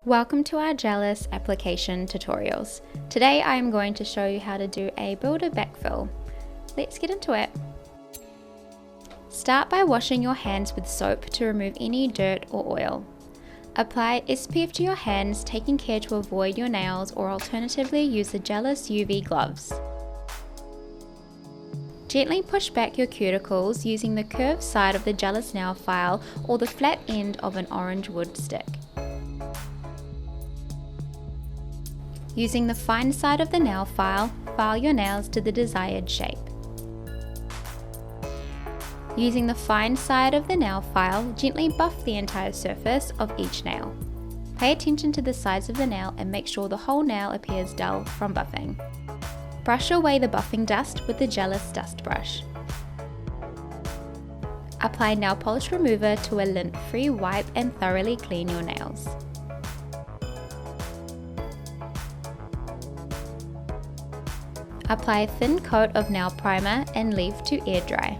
Welcome to our Gelous application tutorials. Today I am going to show you how to do a builder backfill. Let's get into it. Start by washing your hands with soap to remove any dirt or oil. Apply SPF to your hands, taking care to avoid your nails, or alternatively use the Gelous UV gloves. Gently push back your cuticles using the curved side of the Gelous nail file or the flat end of an orange wood stick. Using the fine side of the nail file your nails to the desired shape. Using the fine side of the nail file, gently buff the entire surface of each nail. Pay attention to the sides of the nail and make sure the whole nail appears dull from buffing. Brush away the buffing dust with the Gelous dust brush. Apply nail polish remover to a lint-free wipe and thoroughly clean your nails. Apply a thin coat of nail primer and leave to air dry.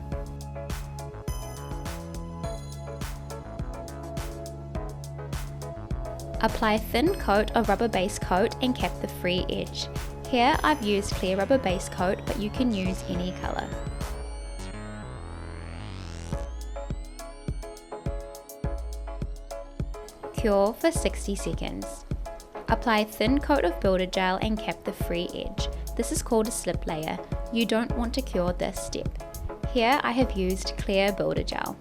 Apply a thin coat of rubber base coat and cap the free edge. Here I've used clear rubber base coat, but you can use any colour. Cure for 60 seconds. Apply a thin coat of builder gel and cap the free edge. This is called a slip layer. You don't want to cure this step. Here I have used clear builder gel.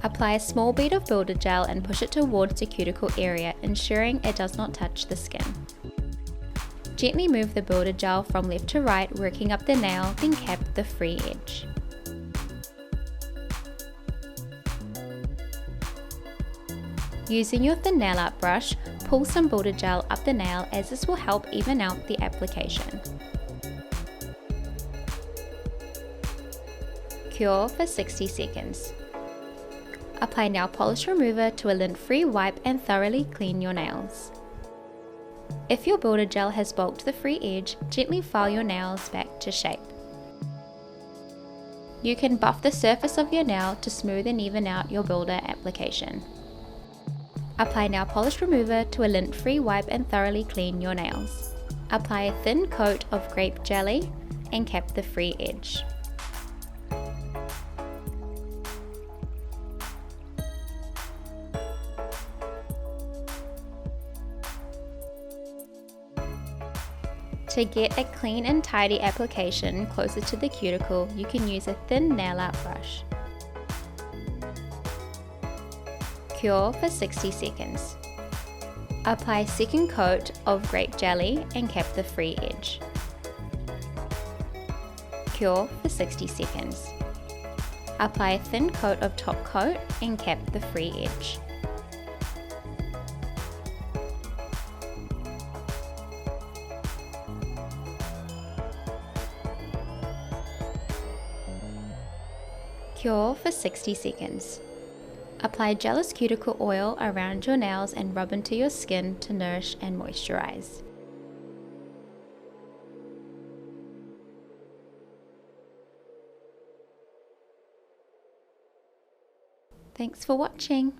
Apply a small bead of builder gel and push it towards the cuticle area, ensuring it does not touch the skin. Gently move the builder gel from left to right, working up the nail, then cap the free edge. Using your thin nail art brush, pull some builder gel up the nail as this will help even out the application. Cure for 60 seconds. Apply nail polish remover to a lint-free wipe and thoroughly clean your nails. If your builder gel has bulked the free edge, gently file your nails back to shape. You can buff the surface of your nail to smooth and even out your builder application. Apply nail polish remover to a lint-free wipe and thoroughly clean your nails. Apply a thin coat of grape jelly and cap the free edge. To get a clean and tidy application closer to the cuticle, you can use a thin nail art brush. Cure for 60 seconds. Apply a second coat of grape jelly and cap the free edge. Cure for 60 seconds. Apply a thin coat of top coat and cap the free edge. Cure for 60 seconds. Apply Gelous Cuticle Oil around your nails and rub into your skin to nourish and moisturize. Thanks for watching.